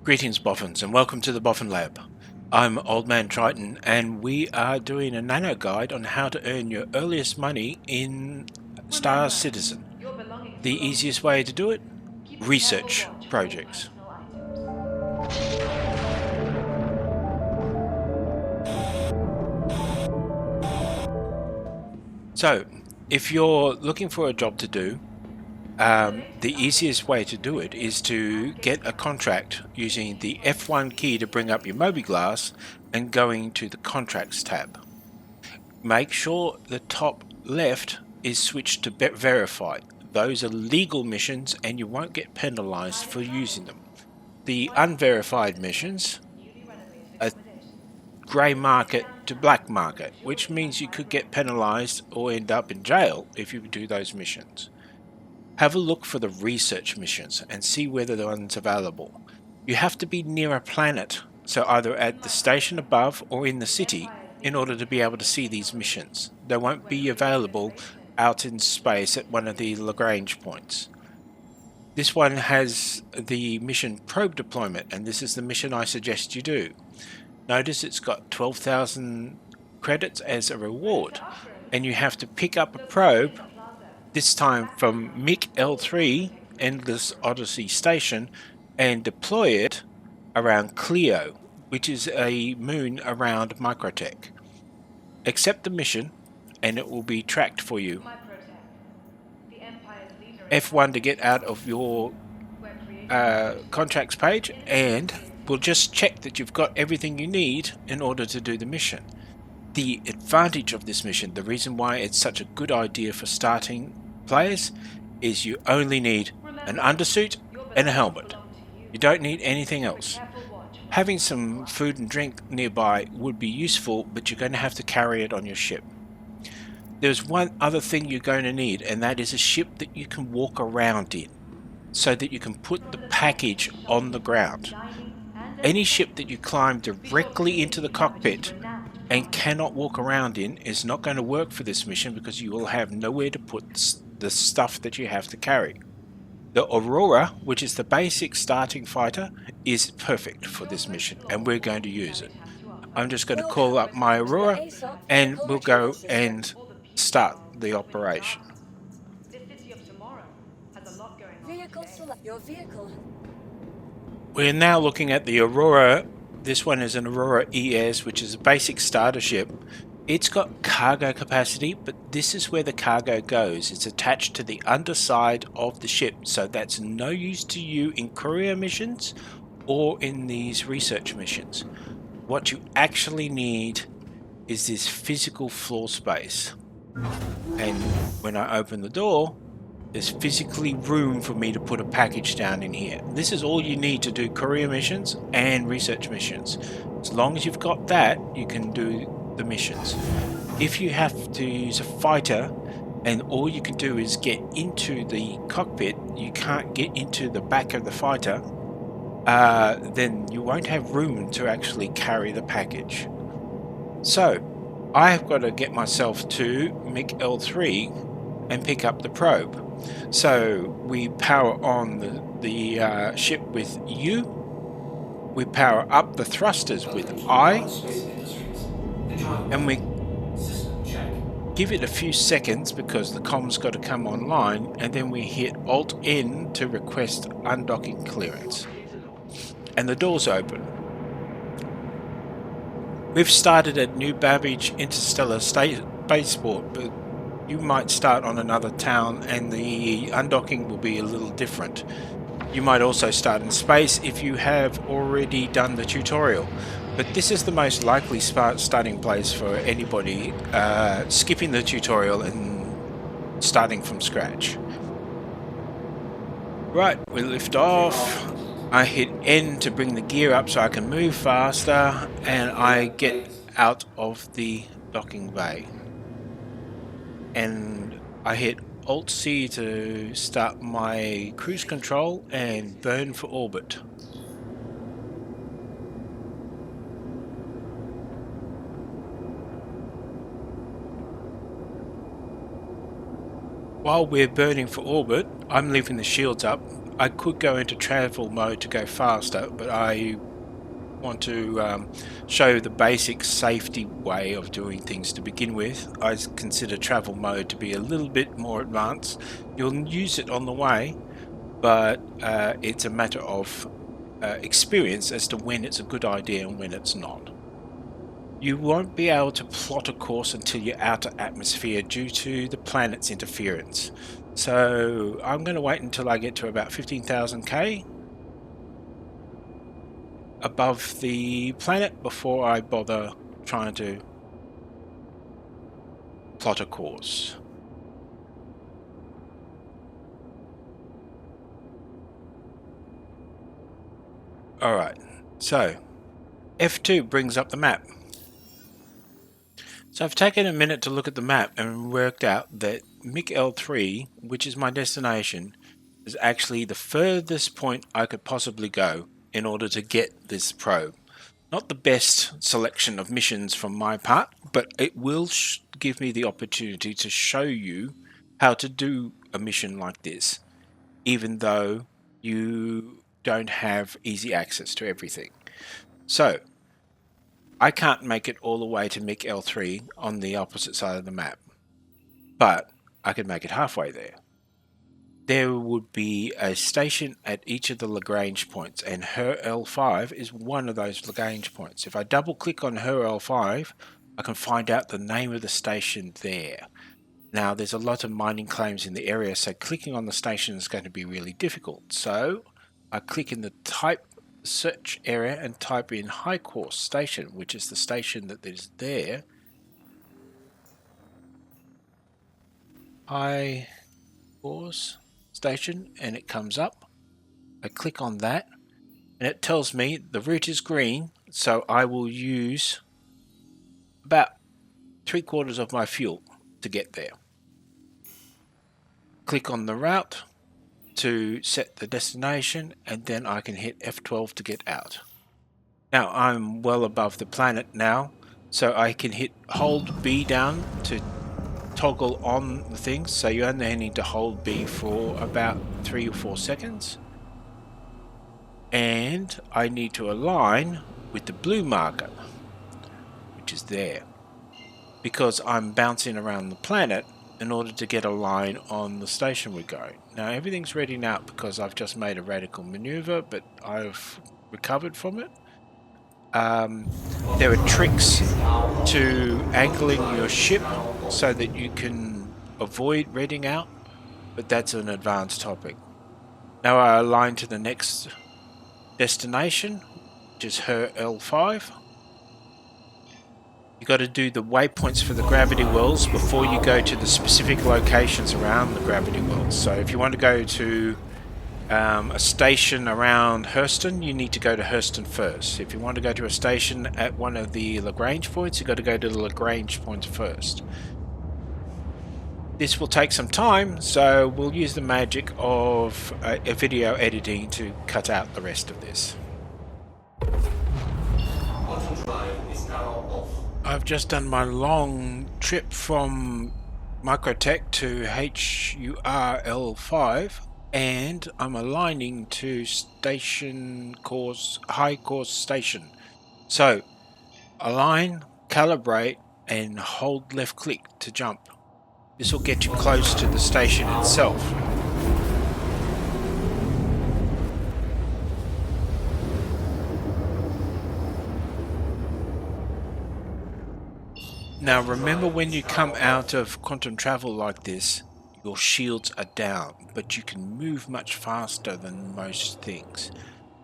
Greetings Boffins and welcome to the Boffin Lab. I'm Old Man Triton and we are doing a nano guide on how to earn your earliest money in Star Citizen. The easiest way to do it? Research projects. So if you're looking for a job to do, the easiest way to do it is to get a contract using the F1 key to bring up your mobi-glass and going to the contracts tab. Make sure the top left is switched to verified. Those are legal missions and you won't get penalized for using them. The unverified missions are grey market to black market, which means you could get penalized or end up in jail if you do those missions. Have a look for the research missions and see whether the one's available. You have to be near a planet, so either at the station above or in the city, in order to be able to see these missions. They won't be available out in space at one of the Lagrange points. This one has the mission probe deployment, and this is the mission I suggest you do. Notice it's got 12,000 credits as a reward, and you have to pick up a probe, this time from MiG L3 Endless Odyssey Station, and deploy it around Clio, which is a moon around Microtech. Accept the mission and it will be tracked for you. F1 to get out of your contracts page, and we'll just check that you've got everything you need in order to do the mission. The advantage of this mission, the reason why it's such a good idea for starting players, is you only need an undersuit and a helmet. You don't need anything else. Having some food and drink nearby would be useful, but you're going to have to carry it on your ship. There's one other thing you're going to need, and that is a ship that you can walk around in, so that you can put the package on the ground. Any ship that you climb directly into the cockpit and cannot walk around in is not going to work for this mission, because you will have nowhere to put the stuff that you have to carry. The Aurora, which is the basic starting fighter, is perfect for this mission, and we're going to use it. I'm just going to call up my Aurora and we'll go and start the operation. We're now looking at the Aurora. This one is an Aurora ES, which is a basic starter ship. It's got cargo capacity, but this is where the cargo goes. It's attached to the underside of the ship, so that's no use to you in courier missions or in these research missions. What you actually need is this physical floor space. And when I open the door, there's physically room for me to put a package down in here. This is all you need to do courier missions and research missions. As long as you've got that, you can do the missions. If you have to use a fighter and all you can do is get into the cockpit, you can't get into the back of the fighter, then you won't have room to actually carry the package. So I have got to get myself to MiG L3 and pick up the probe. So we power on the ship with U, we power up the thrusters with I, and we give it a few seconds because the comms got to come online, and then we hit Alt N to request undocking clearance. And the doors open. We've started at New Babbage Interstellar Spaceport, but you might start on another town and the undocking will be a little different. You might also start in space if you have already done the tutorial, but this is the most likely starting place for anybody skipping the tutorial and starting from scratch. Right, we lift off. I hit N to bring the gear up so I can move faster, and I get out of the docking bay. And I hit Alt C to start my cruise control and burn for orbit. While we're burning for orbit, I'm leaving the shields up. I could go into travel mode to go faster, but I want to show the basic safety way of doing things to begin with. I consider travel mode to be a little bit more advanced. You'll use it on the way, but it's a matter of experience as to when it's a good idea and when it's not. You won't be able to plot a course until you're out of atmosphere due to the planet's interference. So I'm going to wait until I get to about 15,000 K above the planet before I bother trying to plot a course. Alright, so F2 brings up the map. So I've taken a minute to look at the map and worked out that MiG L3, which is my destination, is actually the furthest point I could possibly go in order to get this probe. Not the best selection of missions from my part, but it will give me the opportunity to show you how to do a mission like this, even though you don't have easy access to everything. So I can't make it all the way to MiG L3 on the opposite side of the map, but I could make it halfway there. There would be a station at each of the Lagrange points, and her L5 is one of those Lagrange points. If I double click on her L5, I can find out the name of the station there. Now there's a lot of mining claims in the area, so clicking on the station is going to be really difficult. So I click in the type search area and type in high course station, which is the station that is there. High course station, and it comes up. I click on that and it tells me the route is green, so I will use about 3/4 of my fuel to get there. Click on the route to set the destination, and then I can hit F12 to get out. Now I'm well above the planet now, so I can hold B down to toggle on the things. So you only need to hold B for about 3 or 4 seconds, and I need to align with the blue marker, which is there, because I'm bouncing around the planet in order to get a line on the station we're going. Now everything's ready now because I've just made a radical maneuver, but I've recovered from it. There are tricks to angling your ship so that you can avoid redding out, but that's an advanced topic. Now I align to the next destination, which is her L5. You got to do the waypoints for the gravity wells before you go to the specific locations around the gravity wells. So if you want to go to a station around Hurston, you need to go to Hurston first. If you want to go to a station at one of the Lagrange points, you've got to go to the Lagrange point first. This will take some time, so we'll use the magic of a video editing to cut out the rest of this. I've just done my long trip from Microtech to HURL5, and I'm aligning to station course, high course station. So align, calibrate, and hold left click to jump. This will get you close to the station itself. Now remember, when you come out of quantum travel like this, your shields are down, but you can move much faster than most things.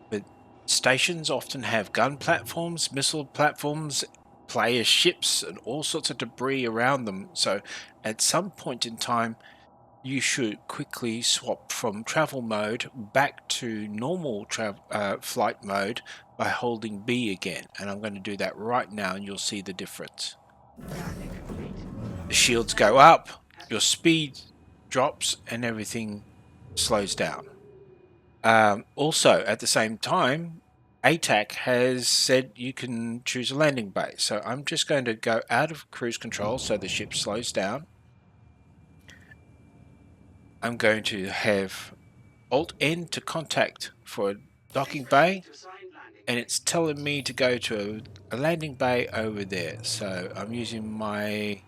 But stations often have gun platforms, missile platforms, player ships, and all sorts of debris around them, so at some point in time you should quickly swap from travel mode back to normal flight mode by holding B again, and I'm going to do that right now and you'll see the difference. The shields go up, your speed drops, and everything slows down. Also, at the same time, ATAC has said you can choose a landing base. So I'm just going to go out of cruise control so the ship slows down. I'm going to have Alt N to contact for a docking bay, and it's telling me to go to a landing bay over there. So I'm using my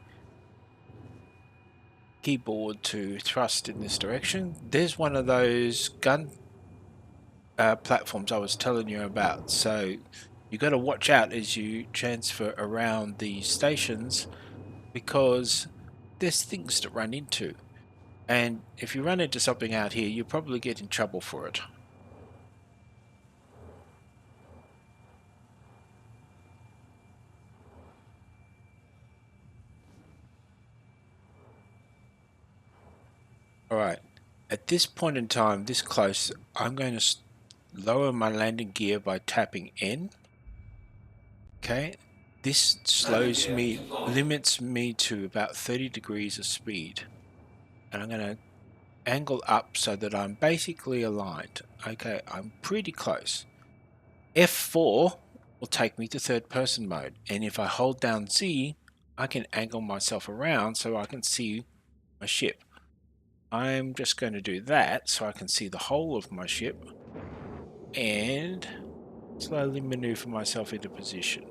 keyboard to thrust in this direction. There's one of those gun platforms I was telling you about. So you got to watch out as you transfer around the stations, because there's things to run into. And if you run into something out here, you'll probably get in trouble for it. Alright, at this point in time, this close, I'm going to lower my landing gear by tapping N. Okay, this slows me, limits me to about 30 degrees of speed. And I'm going to angle up so that I'm basically aligned. Okay, I'm pretty close. F4 will take me to third person mode, and if I hold down Z, I can angle myself around so I can see my ship. I'm just going to do that so I can see the whole of my ship and slowly maneuver myself into position.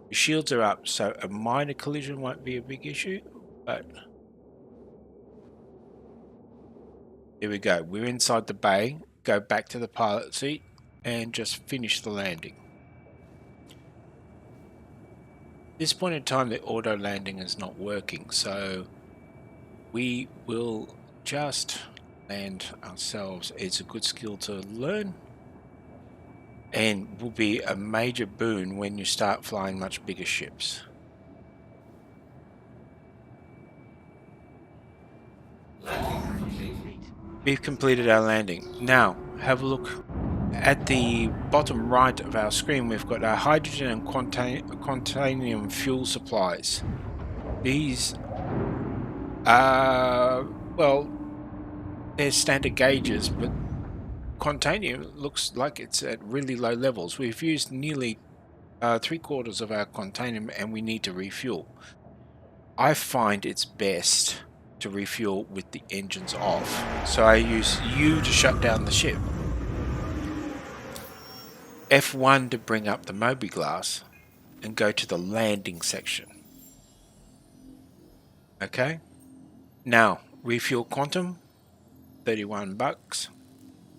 The shields are up, so a minor collision won't be a big issue, but here we go. We're inside the bay. Go back to the pilot seat and just finish the landing. At this point in time, the auto landing is not working, so we will just land ourselves. It's a good skill to learn and will be a major boon when you start flying much bigger ships. We've completed our landing. Now, have a look at the bottom right of our screen. We've got our hydrogen and quantanium fuel supplies. These are, well, they're standard gauges, but quantanium looks like it's at really low levels. We've used nearly 3/4 of our quantanium and we need to refuel. I find it's best to refuel with the engines off, so I use U to shut down the ship, F1 to bring up the mobi-glass and go to the landing section. Okay, now refuel quantum, $31,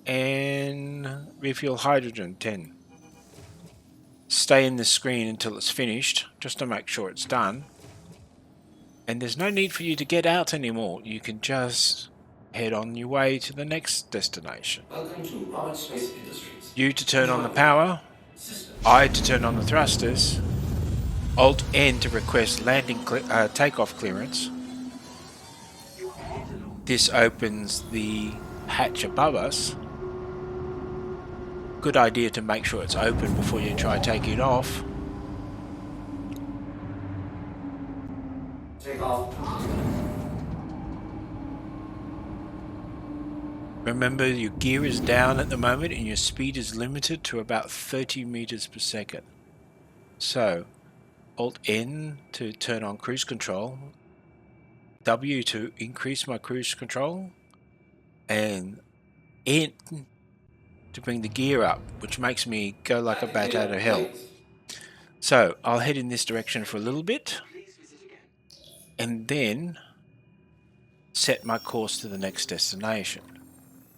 and refuel hydrogen, 10. Stay in the screen until it's finished, just to make sure it's done. And there's no need for you to get out anymore. You can just head on your way to the next destination. Welcome to Robert Space Industries. U to turn on the power, I to turn on the thrusters, Alt N to request landing takeoff clearance. This opens the hatch above us. Good idea to make sure it's open before you try taking it off. Take off. Remember, your gear is down at the moment and your speed is limited to about 30 meters per second. So, Alt N to turn on cruise control, W to increase my cruise control, and N to bring the gear up, which makes me go like a bat out of hell. So, I'll head in this direction for a little bit, and then set my course to the next destination.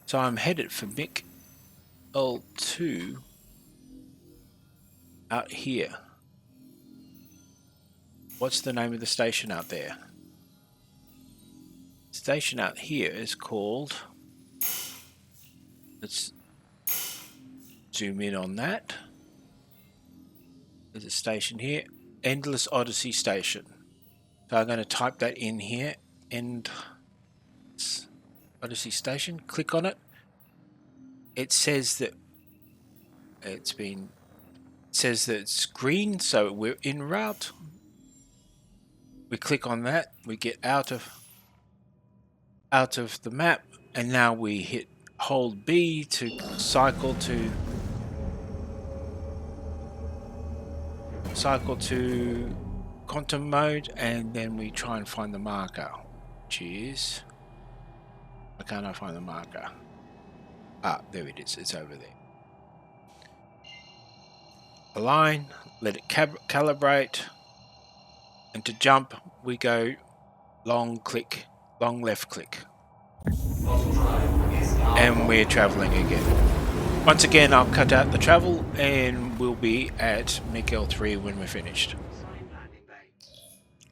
So I'm headed for Mick L2 out here. What's the name of the station out there? Station out here is called, let's zoom in on that. There's a station here, Endless Odyssey Station. So I'm going to type that in here, Endless Odyssey Station, click on it. It says that it's green, so we're en route. We click on that, we get out of the map, and now we hit hold B to cycle cycle to quantum mode, and then we try and find the marker, which is... Why can't I find the marker? Ah, there it is. It's over there. Align, let it calibrate, and to jump we go long click, long left click, and we're traveling again. Once again, I'll cut out the travel and we'll be at Miguel 3 when we're finished.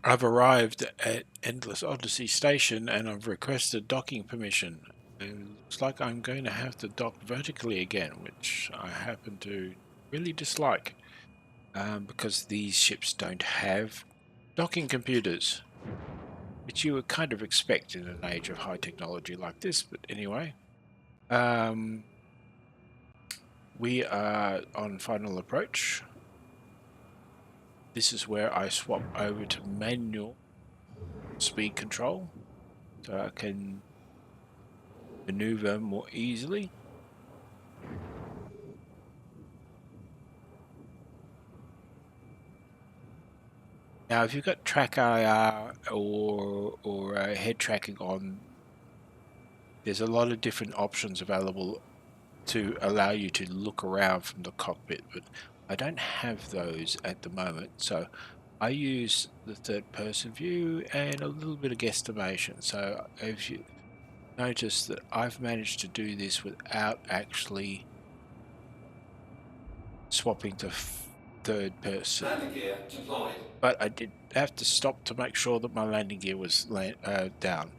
I've arrived at Endless Odyssey Station and I've requested docking permission. It looks like I'm going to have to dock vertically again, which I happen to really dislike, because these ships don't have docking computers, which you would kind of expect in an age of high technology like this. But anyway, we are on final approach. This is where I swap over to manual speed control so I can maneuver more easily. Now, if you've got track IR or head tracking on, there's a lot of different options available to allow you to look around from the cockpit, but I don't have those at the moment, so I use the third person view and a little bit of guesstimation. So if you notice that I've managed to do this without actually swapping to third person. Landing gear deployed. But I did have to stop to make sure that my landing gear was down.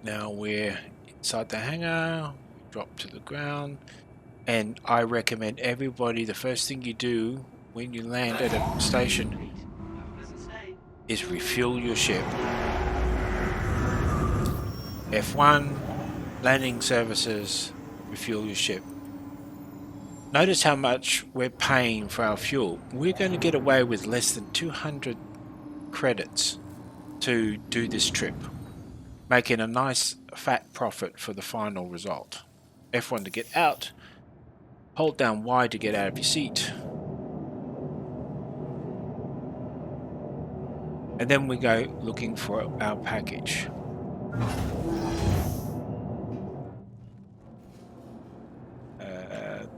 Now we're inside the hangar, drop to the ground, and I recommend everybody, the first thing you do when you land at a station is refuel your ship. F1, landing services, refuel your ship. Notice how much we're paying for our fuel. We're going to get away with less than 200 credits to do this trip, making a nice fat profit for the final result. F1 to get out, hold down Y to get out of your seat, and then we go looking for our package.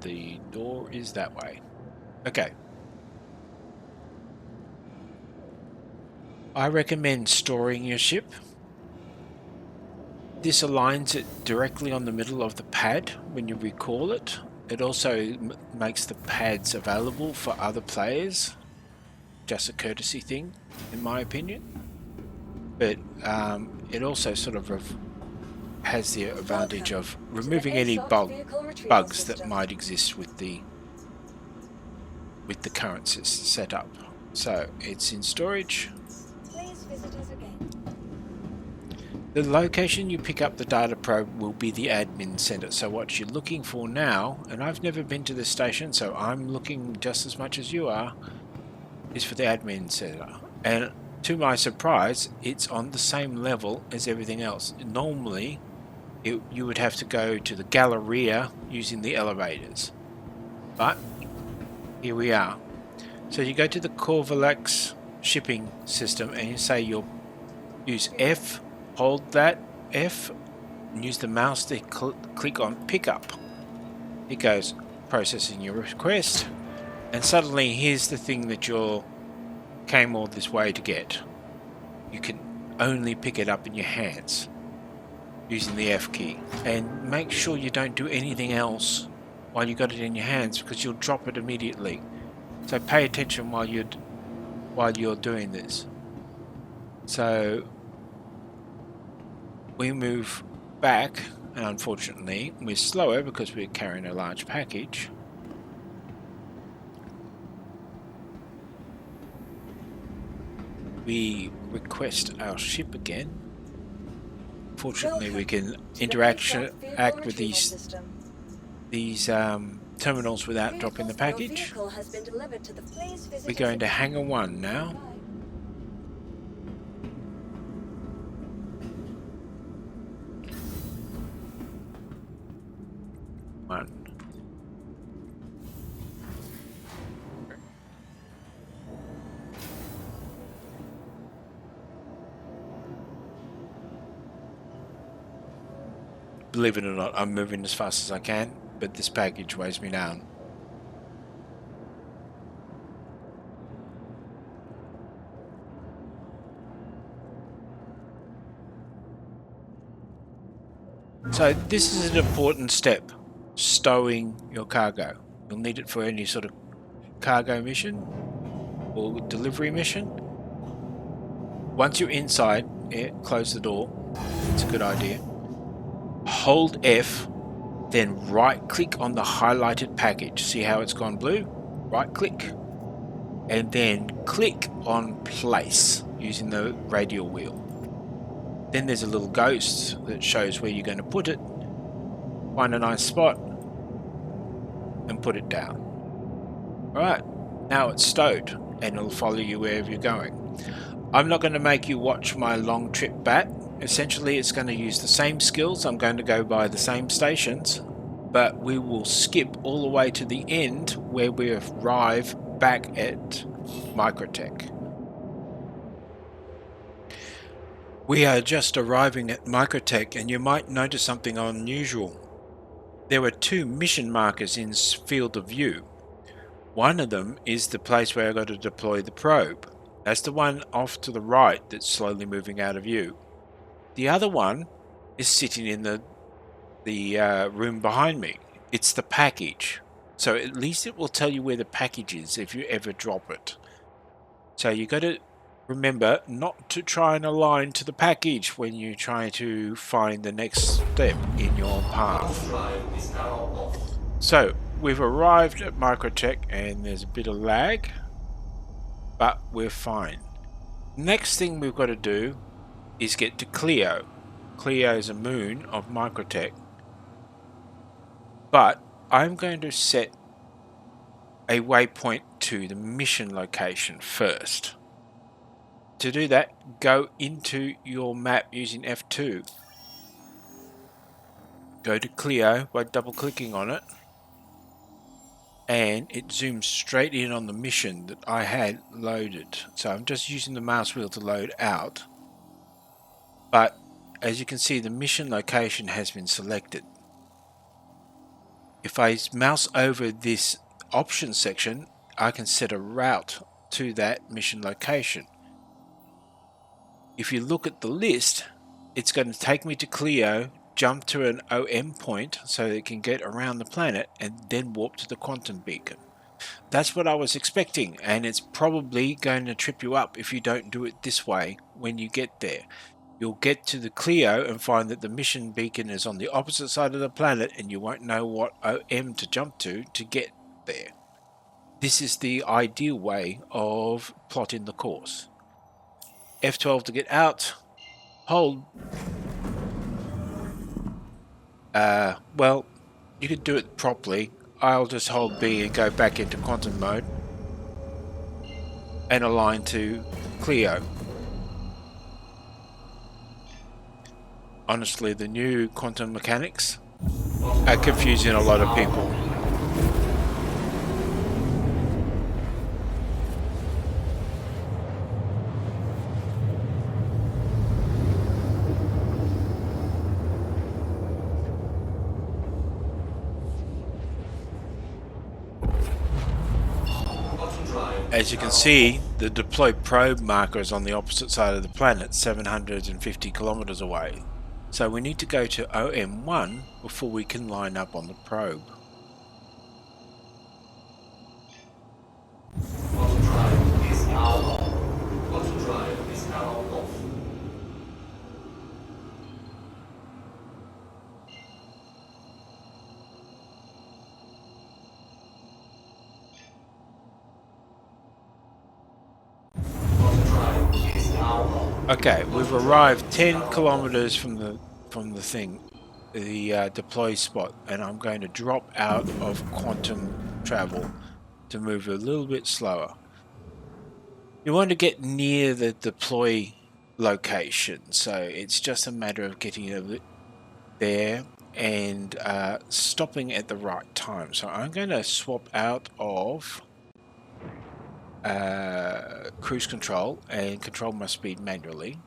The door is that way. Okay. I recommend storing your ship. This aligns it directly on the middle of the pad when you recall it. It also makes the pads available for other players. Just a courtesy thing, in my opinion. But it also sort of has the advantage of removing any bugs that might exist with the current setup. So it's in storage. Please visit us again. The location you pick up the data probe will be the admin center. So what you're looking for now, and I've never been to this station, so I'm looking just as much as you are, is for the admin center. And to my surprise, it's on the same level as everything else. Normally, you would have to go to the Galleria using the elevators. But here we are. So you go to the Corvalex shipping system and you say you'll use F, hold that F, and use the mouse to click on pickup. It goes processing your request, and suddenly here's the thing that you came all this way to get. You can only pick it up in your hands using the F key, and make sure you don't do anything else while you got it in your hands, because you'll drop it immediately. So pay attention while you're doing this. So we move back, and unfortunately we're slower because we're carrying a large package. We request our ship again. Fortunately, we can act with these terminals without dropping the package. We're going to Hangar 1 now. believe it or not, I'm moving as fast as I can, but this package weighs me down. So this is an important step, stowing your cargo. You'll need it for any sort of cargo mission or delivery mission. Once you're inside, close the door. It's a good idea. Hold F, then right click on the highlighted package. See how it's gone blue? Right click, and then click on place using the radial wheel. Then there's a little ghost that shows where you're going to put it. Find a nice spot and put it down. Alright, now it's stowed and it'll follow you wherever you're going. I'm not going to make you watch my long trip back. Essentially, it's going to use the same skills. I'm going to go by the same stations, but we will skip all the way to the end where we arrive back at Microtech. We are just arriving at Microtech, and you might notice something unusual. There are two mission markers in field of view. One of them is the place where I've got to deploy the probe. That's the one off to the right that's slowly moving out of view. The other one is sitting in the room behind me. It's the package. So at least it will tell you where the package is if you ever drop it. So you got to remember not to try and align to the package when you try to find the next step in your path. So we've arrived at Microtech and there's a bit of lag, but we're fine. Next thing we've got to do is get to Clio. Clio is a moon of Microtech, but I'm going to set a waypoint to the mission location first. To do that, go into your map using F2. Go to Clio by double clicking on it, and it zooms straight in on the mission that I had loaded. So I'm just using the mouse wheel to load out, but as you can see, the mission location has been selected. If I mouse over this options section, I can set a route to that mission location. If you look at the list, it's going to take me to Clio, jump to an OM point so that it can get around the planet and then warp to the quantum beacon. That's what I was expecting, and it's probably going to trip you up if you don't do it this way when you get there. You'll get to the Clio and find that the mission beacon is on the opposite side of the planet and you won't know what OM to jump to get there. This is the ideal way of plotting the course. F12 to get out. Hold. Well, you could do it properly. I'll just hold B and go back into quantum mode and align to Clio. Honestly, the new quantum mechanics are confusing a lot of people. As you can see, the deployed probe marker is on the opposite side of the planet, 750 kilometers away. So we need to go to OM1 before we can line up on the probe. Quantum drive is now on. Quantum drive is now off. Okay, we've arrived 10 kilometers from the thing, the deploy spot, and I'm going to drop out of quantum travel to move a little bit slower. You want to get near the deploy location, so it's just a matter of getting there and stopping at the right time. So I'm going to swap out of cruise control and control my speed manually.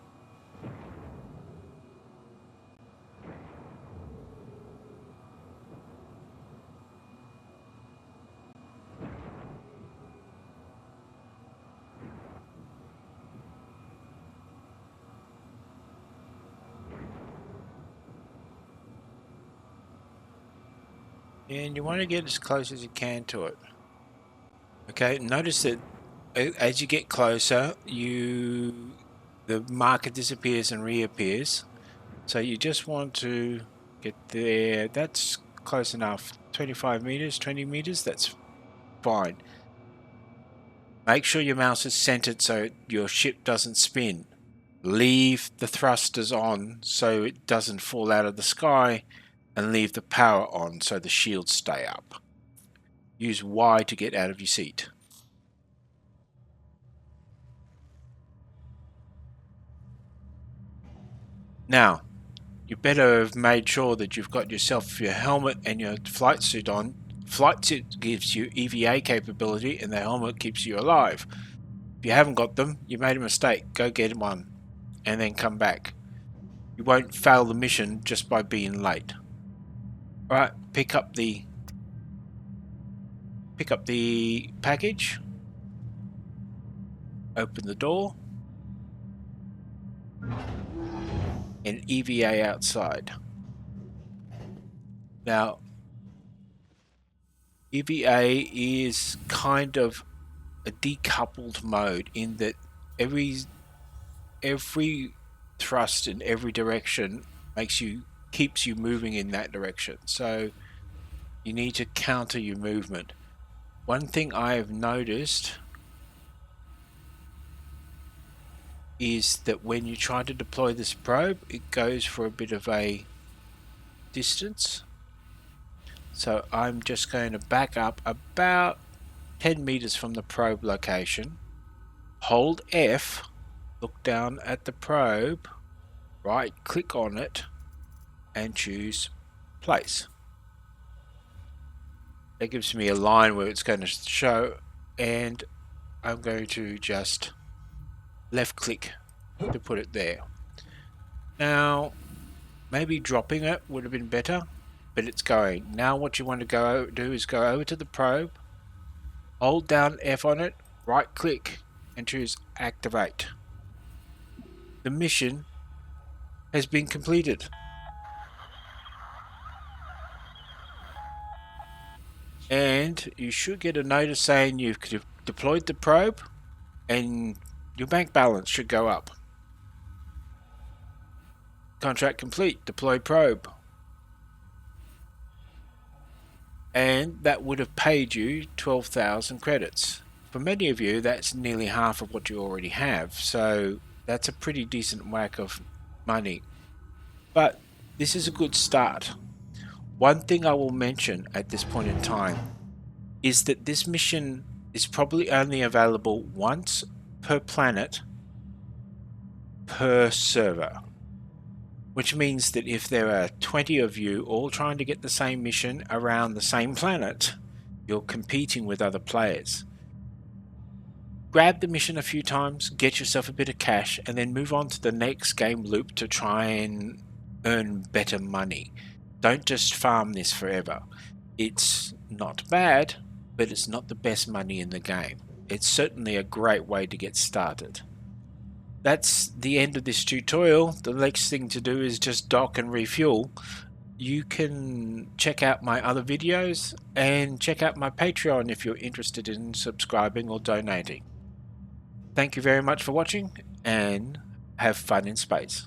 And you want to get as close as you can to it. Okay, notice that as you get closer, the marker disappears and reappears. So you just want to get there. That's close enough. 25 meters, 20 meters, that's fine. Make sure your mouse is centered so your ship doesn't spin. Leave the thrusters on so it doesn't fall out of the sky, and leave the power on so the shields stay up. Use Y to get out of your seat. Now, you better have made sure that you've got yourself your helmet and your flight suit on. Flight suit gives you EVA capability and the helmet keeps you alive. If you haven't got them, you made a mistake. Go get one and then come back. You won't fail the mission just by being late. Alright, pick up the package. Open the door. And EVA outside. Now, EVA is kind of a decoupled mode in that every thrust in every direction keeps you moving in that direction. So you need to counter your movement. One thing I have noticed is that when you try to deploy this probe, it goes for a bit of a distance. So I'm just going to back up about 10 meters from the probe location. Hold F, look down at the probe, right click on it, and choose place. That gives me a line where it's going to show, and I'm going to just left click to put it there. Now, maybe dropping it would have been better, but it's going. Now what you want to do is go over to the probe, hold down F on it, right click, and choose activate. The mission has been completed. And you should get a notice saying you've deployed the probe and your bank balance should go up. Contract complete, deploy probe. And that would have paid you 12,000 credits. For many of you, that's nearly half of what you already have, so that's a pretty decent whack of money. But this is a good start. One thing I will mention at this point in time is that this mission is probably only available once per planet per server, which means that if there are 20 of you all trying to get the same mission around the same planet, you're competing with other players. Grab the mission a few times, get yourself a bit of cash, and then move on to the next game loop to try and earn better money. Don't just farm this forever. It's not bad, but it's not the best money in the game. It's certainly a great way to get started. That's the end of this tutorial. The next thing to do is just dock and refuel. You can check out my other videos and check out my Patreon if you're interested in subscribing or donating. Thank you very much for watching and have fun in space.